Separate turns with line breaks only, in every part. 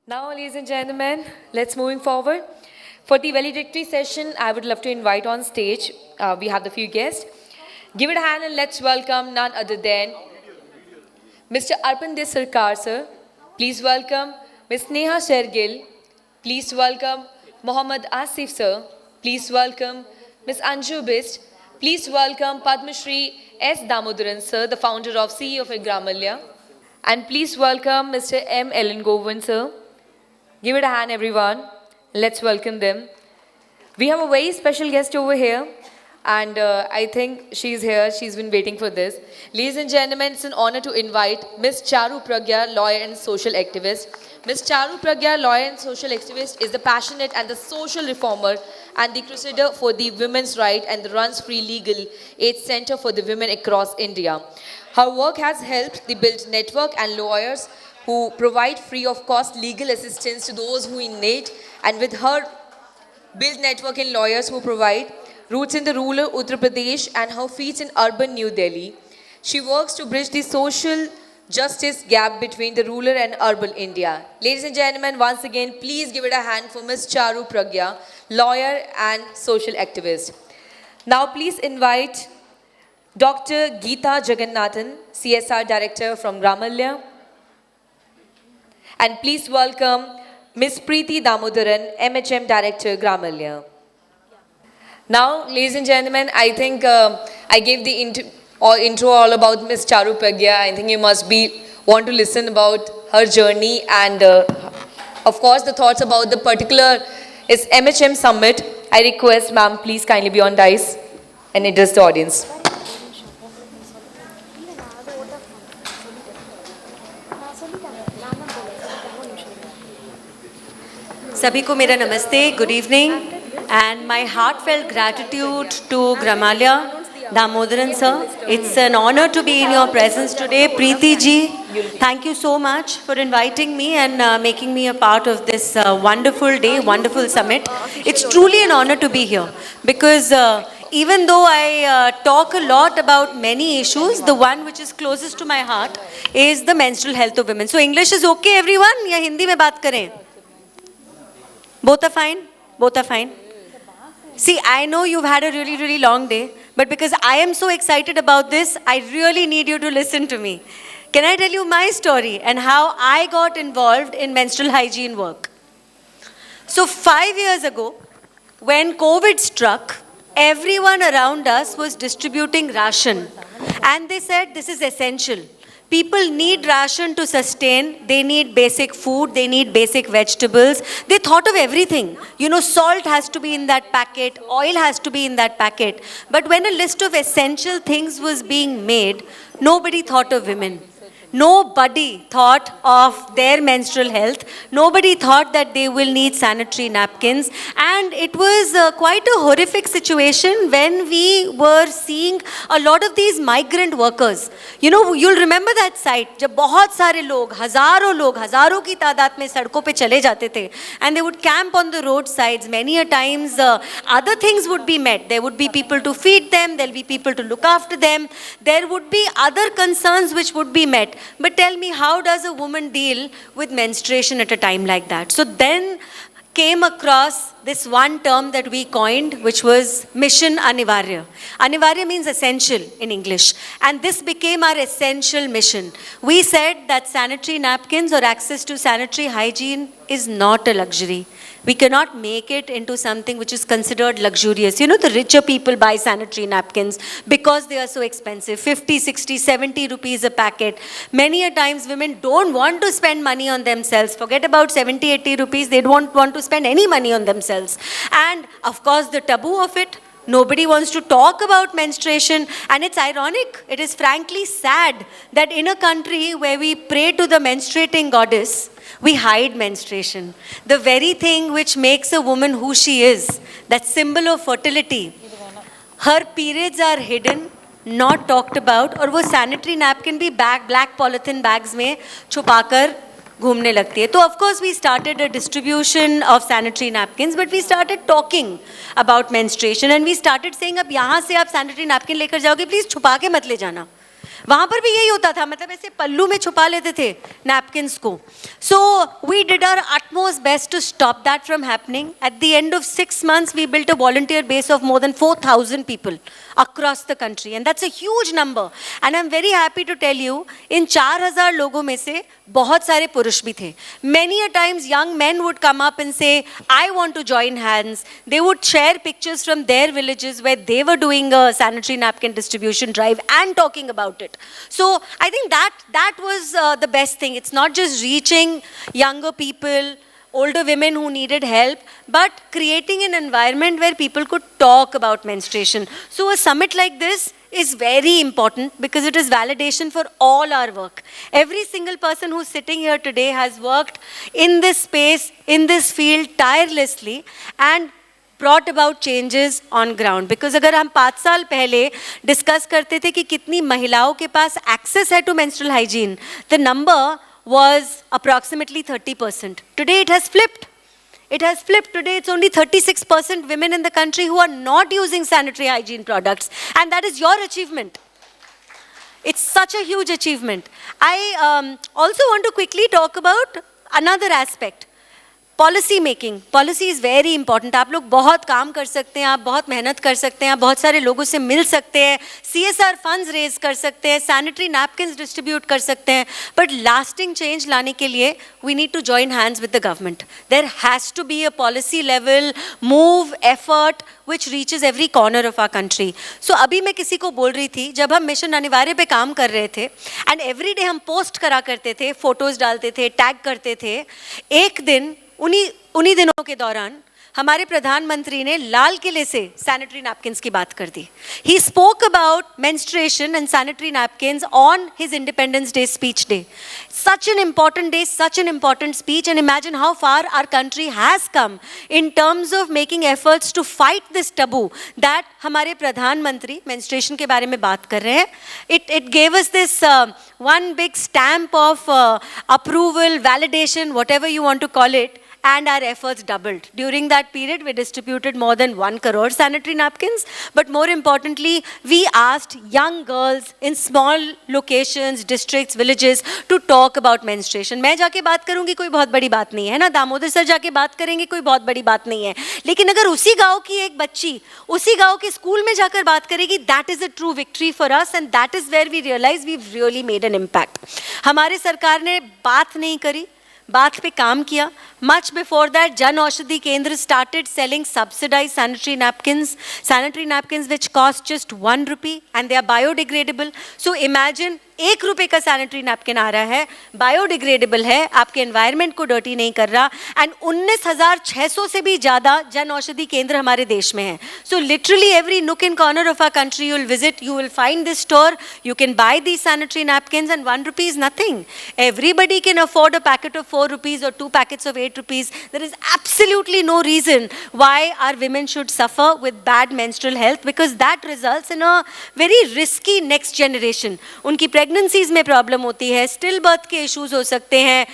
Now, ladies and gentlemen, let's moving forward. For the valedictory session, I would love to invite on stage, we have the few guests. Give it a hand and let's welcome none other than Mr. Arpan Sarkar, sir. Please welcome Ms. Neha Shergill. Please welcome Mohammad Asif, sir. Please welcome Ms. Anju Bist. Please welcome Padma Shri S. Damodaran, sir, the founder of CEO of Gramalya. And please welcome Mr. M. Ellen Govind, sir. Give it a hand, everyone. Let's welcome them. We have a very special guest over here, and I think she's here. She's been waiting for this. Ladies and gentlemen, it's an honor to invite Ms. Charu Pragya, lawyer and social activist. Ms. Charu Pragya, lawyer and social activist, is the passionate and the social reformer and the crusader for the women's right and the runs free legal aid center for the women across India. Her work has helped the build network and lawyers who provide free of cost legal assistance to those who in need, and with her build network in lawyers who provide roots in the rural Uttar Pradesh and her feet in urban New Delhi. She works to bridge the social justice gap between the rural and urban India. Ladies and gentlemen, once again, please give it a hand for Ms. Charu Pragya, lawyer and social activist. Now please invite Dr. Geeta Jagannathan, CSR Director from Gramalya. And please welcome Ms. Preeti Damodaran, MHM Director, Gramalya. Now, ladies and gentlemen, I think I gave the intro all about Ms. Charu Pragya. I think you must want to listen about her journey and, of course, the thoughts about the particular is MHM Summit. I request, ma'am, please kindly be on dais and address the audience.
सभी को मेरा नमस्ते, good evening, and my heartfelt gratitude to Gramalya, Damodaran sir. It's an honor to be in your presence today. Preeti ji, thank you so much for inviting me and making me a part of this wonderful day, wonderful summit. It's truly an honor to be here because even though I talk a lot about many issues, the one which is closest to my heart is the menstrual health of women. So English is okay everyone? या हिंदी में बात करें? Both are fine? Both are fine? See, I know you've had a really, really long day, but because I am so excited about this, I really need you to listen to me. Can I tell you my story and how I got involved in menstrual hygiene work? So 5 years ago, when COVID struck, everyone around us was distributing ration. And they said this is essential. People need ration to sustain. They need basic food. They need basic vegetables. They thought of everything. You know, salt has to be in that packet. Oil has to be in that packet. But when a list of essential things was being made, nobody thought of women. Nobody thought of their menstrual health. Nobody thought that they will need sanitary napkins. And it was quite a horrific situation when we were seeing a lot of these migrant workers. You know, you'll remember that sight, जब बहुत सारे लोग, हजारों की तादाद में सड़कों पे चले जाते थे. And they would camp on the roadsides. Many a times, other things would be met. There would be people to feed them. There'll be people to look after them. There would be other concerns which would be met. But tell me, how does a woman deal with menstruation at a time like that? So then came across this one term that we coined, which was Mission Anivarya. Anivarya means essential in English. And this became our essential mission. We said that sanitary napkins or access to sanitary hygiene is not a luxury. We cannot make it into something which is considered luxurious. You know, the richer people buy sanitary napkins because they are so expensive, 50, 60, 70 rupees a packet. Many a times women don't want to spend money on themselves. Forget about 70, 80 rupees. They don't want to spend any money on themselves. And of course, the taboo of it, nobody wants to talk about menstruation, and it's ironic. It is frankly sad that in a country where we pray to the menstruating goddess, we hide menstruation. The very thing which makes a woman who she is, that symbol of fertility. Her periods are hidden, not talked about, और वो sanitary napkin भी black polythene bags में छुपाकर घूमने लगती है. तो of course we started a distribution of sanitary napkins, but we started talking about menstruation and we started saying अब यहाँ से आप sanitary napkin लेकर जाओगे, please छुपा के मत ले जाना. वहाँ पर भी यही होता था, मतलब ऐसे पल्लू में छुपा लेते थे नैपकिन्स को. So we did our utmost best to stop that from happening. At the end of 6 months, we built a volunteer base of more than 4,000 people across the country, and that's a huge number. And I'm very happy to tell you, in 4,000 लोगों में से बहुत सारे पुरुष भी थे. Many a times young men would come up and say, I want to join hands. They would share pictures from their villages where they were doing a sanitary napkin distribution drive and talking about it. So I think that was the best thing. It's not just reaching younger people, older women who needed help, but creating an environment where people could talk about menstruation. So a summit like this is very important because it is validation for all our work. Every single person who's sitting here today has worked in this space, in this field tirelessly and brought about changes on ground. Because अगर हम 5 साल पहले discuss करते थे कि कितनी महिलाओं के पास एक्सेस है to menstrual hygiene, the number was approximately 30%. Today it has flipped. It has flipped. Today it's only 36% women in the country who are not using sanitary hygiene products. And that is your achievement. It's such a huge achievement. I also want to quickly talk about another aspect. Policy making. Policy is very important. आप लोग बहुत काम कर सकते हैं, आप बहुत मेहनत कर सकते हैं, आप बहुत सारे लोगों से मिल सकते हैं, CSR फंड्स रेज कर सकते हैं, सैनिटरी नैपकिन्स डिस्ट्रीब्यूट कर सकते हैं, बट लास्टिंग चेंज लाने के लिए we need to join hands with the government. There has to be a policy level move effort which reaches every corner of our country. So अभी मैं किसी को बोल रही थी, जब हम मिशन अनिवार्य पे काम कर रहे थे एंड एवरी डे हम पोस्ट करा करते थे, फोटोज़ डालते थे, टैग करते थे, एक दिन उन्हीं दिनों के दौरान हमारे प्रधानमंत्री ने लाल किले से सैनिटरी नैपकिन्स की बात कर दी. He spoke about menstruation and sanitary napkins on his Independence Day speech day. Such an important day, such an important speech, and imagine how far our country has come in terms of making efforts to fight this taboo that हमारे प्रधानमंत्री menstruation के बारे में बात कर रहे हैं. It gave us this one big stamp of approval, validation, whatever you want to call it. And our efforts doubled. During that period, we distributed more than 1 crore sanitary napkins. But more importantly, we asked young girls in small locations, districts, villages to talk about menstruation. मैं जाके बात करूँगी कोई बहुत बड़ी बात नहीं है ना, दामोदर सर जाके बात करेंगे कोई बहुत बड़ी बात नहीं है. लेकिन अगर उसी गाँव की एक बच्ची उसी गाँव के स्कूल में जाकर बात करेगी, that is a true victory for us, and that is where we realize we've really made an impact. हमारे सरकार ने बात नहीं करी, बात पे काम किया. Much before that, Jan Aushadhi Kendra started selling subsidized sanitary napkins which cost just 1 rupee, and they are biodegradable. So imagine, 1 रुपए का सैनिटरी नैपकिन आ रहा है, बायोडिग्रेडेबल है, आपके एनवायरनमेंट को डर्टी नहीं कर रहा, एंड 19,600 से भी ज़्यादा जन औषधि केंद्र हमारे देश में है. So literally every nook and corner of our country you will visit, you will find this store, you can buy these sanitary napkins, and 1 rupee is nothing. Everybody can afford a packet of 4 rupees or 2 packets of 8 rupees. There is absolutely no reason why our women should suffer with bad menstrual health, because that results in a very risky next generation. उनकी pregnancies में problem होती है, still birth के issues हो सकते हैं,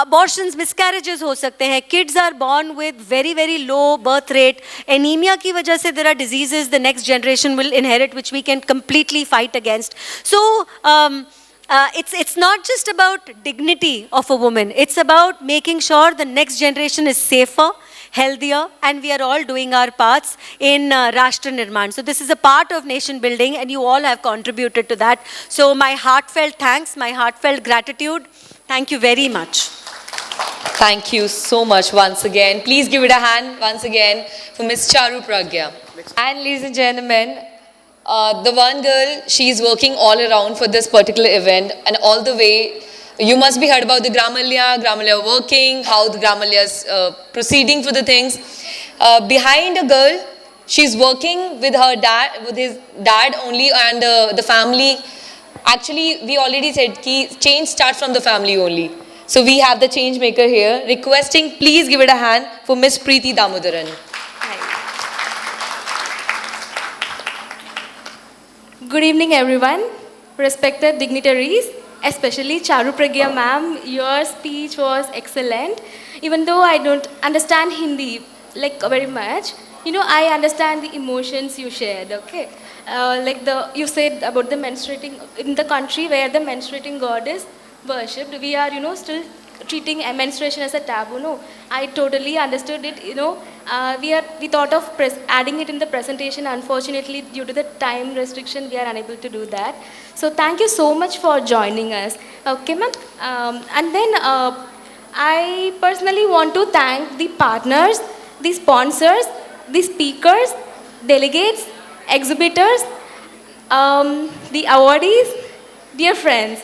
abortions, miscarriages हो सकते हैं, kids are born with very very low birth rate, anaemia की वजह से there are diseases the next generation will inherit which we can completely fight against. So it's not just about dignity of a woman, it's about making sure the next generation is safer, healthier, and we are all doing our parts in Rashtra Nirman. So this is a part of nation building, and you all have contributed to that. So my heartfelt thanks, my heartfelt gratitude. Thank you very much.
Thank you so much once again. Please give it a hand once again for Ms. Charu Pragya. And ladies and gentlemen, the one girl, she is working all around for this particular event, and all the way, you must be heard about the Gramalya working, how the Gramalya is proceeding for the things. Behind a girl, she's working with her dad, with his dad only, and the family. Actually, we already said that change starts from the family only. So we have the change maker here, requesting, please give it a hand for Miss Preeti Damodaran.
Good evening, everyone. Respected dignitaries, especially Charu Pragya ma'am, your speech was excellent. Even though I don't understand Hindi like very much, you know, I understand the emotions you shared, okay? like you said about the menstruating in the country where the menstruating god is worshipped, we are still treating menstruation as a taboo. No, I totally understood it. We thought of adding it in the presentation. Unfortunately, due to the time restriction, we are unable to do that. So thank you so much for joining us. Okay, ma'am. And then I personally want to thank the partners, the sponsors, the speakers, delegates, exhibitors, the awardees, dear friends.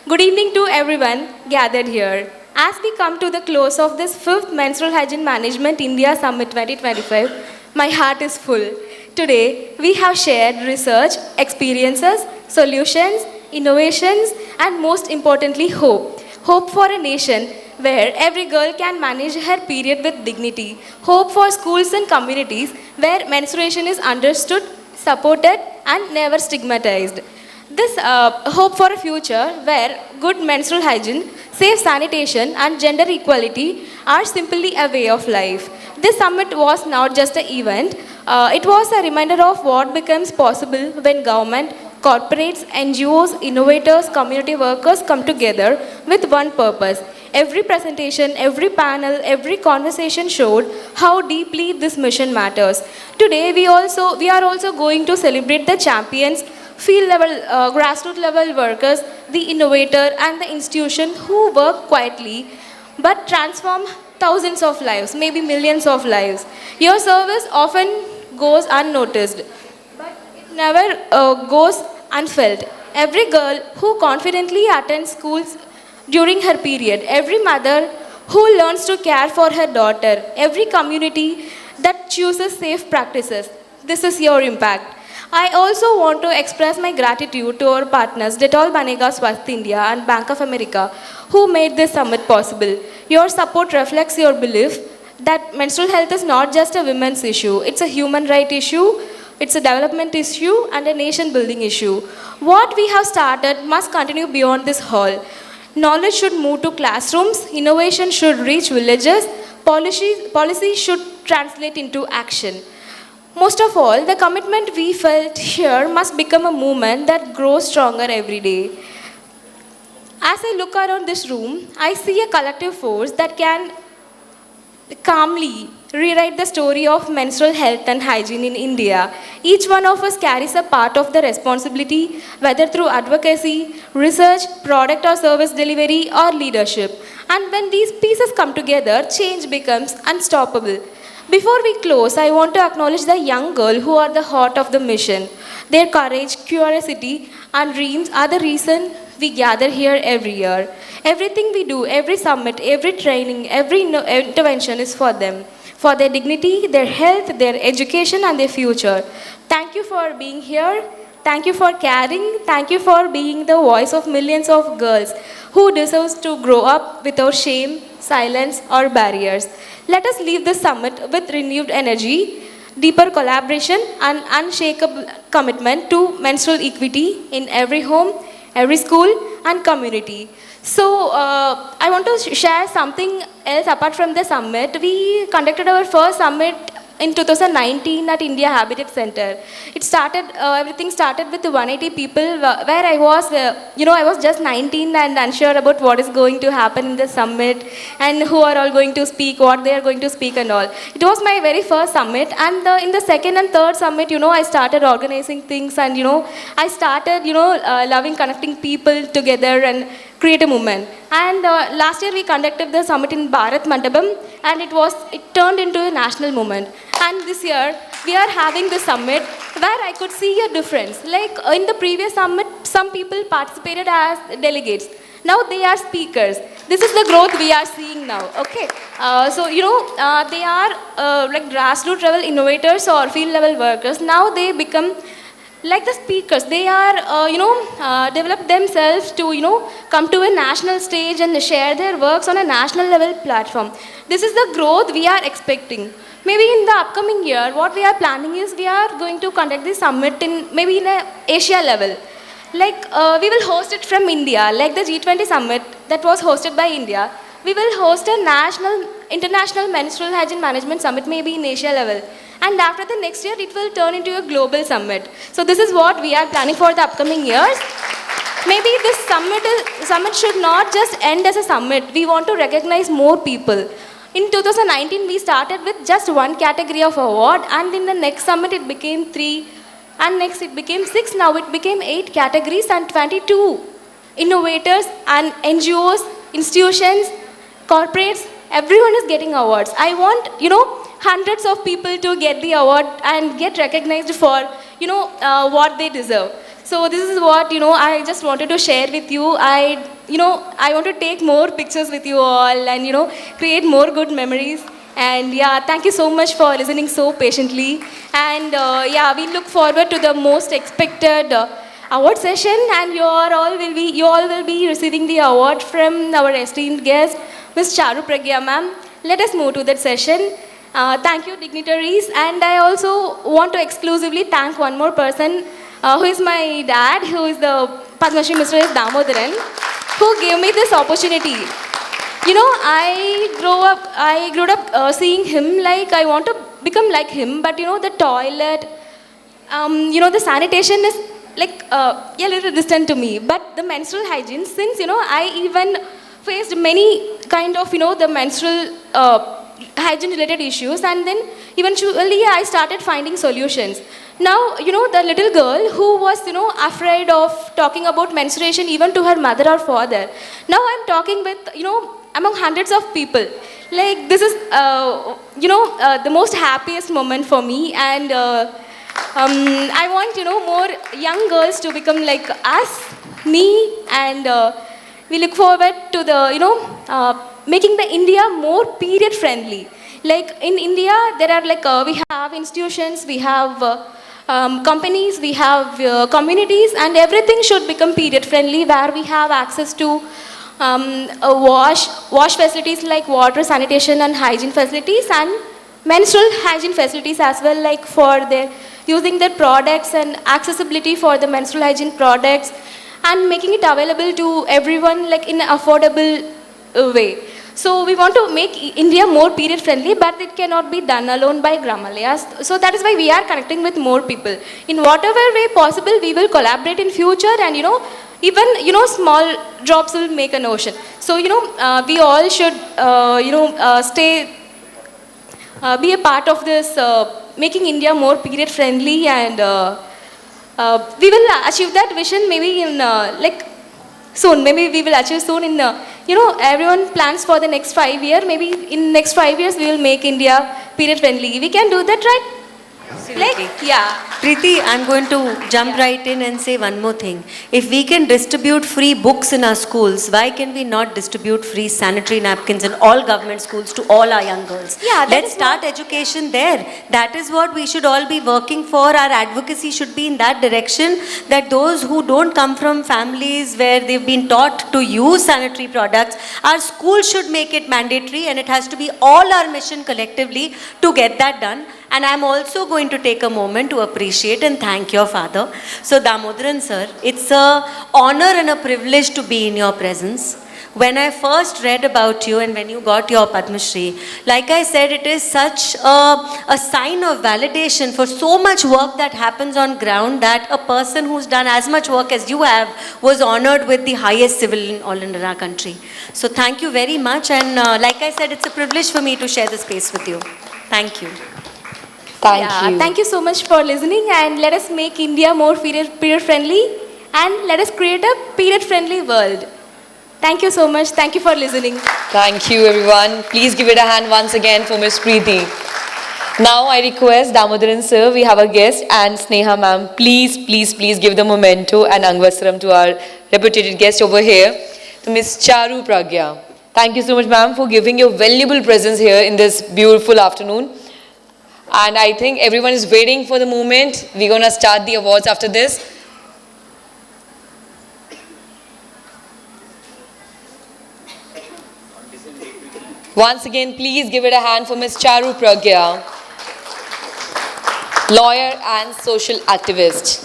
Good evening to everyone gathered here. As we come to the close of this 5th Menstrual Hygiene Management India Summit 2025, my heart is full. Today, we have shared research, experiences, solutions, innovations, and most importantly, hope. Hope for a nation where every girl can manage her period with dignity. Hope for schools and communities where menstruation is understood, supported, and never stigmatized. This hope for a future where good menstrual hygiene, safe sanitation, and gender equality are simply a way of life. This summit was not just an event, it was a reminder of what becomes possible when government, corporates, NGOs, innovators, community workers come together with one purpose. Every presentation, every panel, every conversation showed how deeply this mission matters. Today, we are also going to celebrate the champions, field level, grassroots level workers, the innovator, and the institution who work quietly but transform thousands of lives, maybe millions of lives. Your service often goes unnoticed, but it never goes unfelt. Every girl who confidently attends schools during her period, every mother who learns to care for her daughter, every community that chooses safe practices. This is your impact. I also want to express my gratitude to our partners, Dettol Banega Swasth India and Bank of America, who made this summit possible. Your support reflects your belief that menstrual health is not just a women's issue, it's a human right issue, it's a development issue, and a nation building issue. What we have started must continue beyond this hall. Knowledge should move to classrooms, innovation should reach villages, policy should translate into action. Most of all, the commitment we felt here must become a movement that grows stronger every day. As I look around this room, I see a collective force that can calmly rewrite the story of menstrual health and hygiene in India. Each one of us carries a part of the responsibility, whether through advocacy, research, product or service delivery, or leadership. And when these pieces come together, change becomes unstoppable. Before we close, I want to acknowledge the young girl who are the heart of the mission. Their courage, curiosity, and dreams are the reason we gather here every year. Everything we do, every summit, every training, every intervention is for them, for their dignity, their health, their education, and their future. Thank you for being here. Thank you for caring. Thank you for being the voice of millions of girls who deserves to grow up without shame, silence, or barriers. Let us leave this summit with renewed energy, deeper collaboration, and unshakable commitment to menstrual equity in every home, every school, and community. So, I want to share something else apart from the summit. We conducted our first summit in 2019 at India Habitat Center. Everything started with 180 people where I was, I was just 19 and unsure about what is going to happen in the summit and who are all going to speak, what they are going to speak and all. It was my very first summit, and in the second and third summit, I started organizing things, and, I started, loving connecting people together and create a movement. And last year we conducted the summit in Bharat Mandapam, and it turned into a national movement. And this year we are having the summit where I could see a difference. Like in the previous summit, some people participated as delegates. Now they are speakers. This is the growth we are seeing now. Okay, they are like grassroots level innovators or field level workers. Now they become like the speakers. They are develop themselves to come to a national stage and share their works on a national level platform. This is the growth we are expecting. Maybe in the upcoming year, what we are planning is we are going to conduct this summit maybe in a Asia level. Like we will host it from India, like the G20 summit that was hosted by India. We will host a international menstrual hygiene management summit maybe in Asia level. And after the next year, it will turn into a global summit. So this is what we are planning for the upcoming years. Maybe this summit should not just end as a summit. We want to recognize more people. In 2019, we started with just one category of award, and in the next summit, it became 3, and next it became 6. Now it became 8 categories and 22 innovators and NGOs, institutions, corporates. Everyone is getting awards. I want, hundreds of people to get the award and get recognized for, what they deserve. So this is what, I just wanted to share with you. I want to take more pictures with you all and, create more good memories. And yeah, thank you so much for listening so patiently. And yeah, we look forward to the most expected award session, and you all will be receiving the award from our esteemed guest, Ms. Charu Pragya ma'am. Let us move to that session. Thank you, dignitaries. And I also want to exclusively thank one more person, who is my dad, who is the Padma Shri Mr. S. Damodaran, who gave me this opportunity. I grew up seeing him like I want to become like him, but the toilet, the sanitation is like a little distant to me. But the menstrual hygiene, since I even faced many kind of the menstrual hygiene related issues, and then eventually I started finding solutions. Now, the little girl who was, afraid of talking about menstruation even to her mother or father. Now I'm talking with, among hundreds of people. Like, this is, the most happiest moment for me. And I want, more young girls to become like us, me, and we look forward to the, making the India more period friendly. Like in India, there are like, we have institutions, we have companies, we have communities, and everything should become period friendly, where we have access to wash facilities like water, sanitation and hygiene facilities, and menstrual hygiene facilities as well, like for their using their products and accessibility for the menstrual hygiene products, and making it available to everyone like in an affordable way. So we want to make India more period friendly, but it cannot be done alone by Gramalayas. So that is why we are connecting with more people. In whatever way possible, we will collaborate in future, and even small drops will make an ocean. So we all should be a part of this making India more period friendly, and we will achieve that vision maybe in soon. Maybe we will achieve soon in everyone plans for the next 5 years. Maybe in next 5 years we will make India period friendly. We can do that, right?
Absolutely.
Yeah.
Preeti, I'm going to jump right in and say one more thing. If we can distribute free books in our schools, why can we not distribute free sanitary napkins in all government schools to all our young girls?
Yeah,
let's start education there. That is what we should all be working for. Our advocacy should be in that direction, that those who don't come from families where they've been taught to use sanitary products, our schools should make it mandatory, and it has to be all our mission collectively to get that done. And I'm also going to take a moment to appreciate and thank your father. So Damodaran sir, it's an honor and a privilege to be in your presence. When I first read about you and when you got your Padma Shri, like I said, it is such a sign of validation for so much work that happens on ground, that a person who's done as much work as you have was honored with the highest civil in all in our country. So thank you very much, and like I said, it's a privilege for me to share the space with you. Thank you.
Thank you so much for listening, and let us make India more period friendly, and let us create a period friendly world. Thank you so much. Thank you for listening.
Thank you, everyone. Please give it a hand once again for Miss Preeti. Now I request Damodaran sir, we have a guest, and Sneha ma'am, please give the memento and Angvastram to our reputed guest over here, to Miss Charu Pragya. Thank you so much, ma'am, for giving your valuable presence here in this beautiful afternoon. And I think everyone is waiting for the moment. We're going to start the awards after this. Once again, please give it a hand for Ms. Charu Pragya, lawyer and social activist.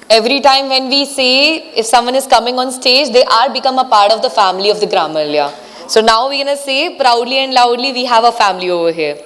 Every time when we say if someone is coming on stage, they are become a part of the family of the Gramalya. So now we're gonna say proudly and loudly, we have a family over here.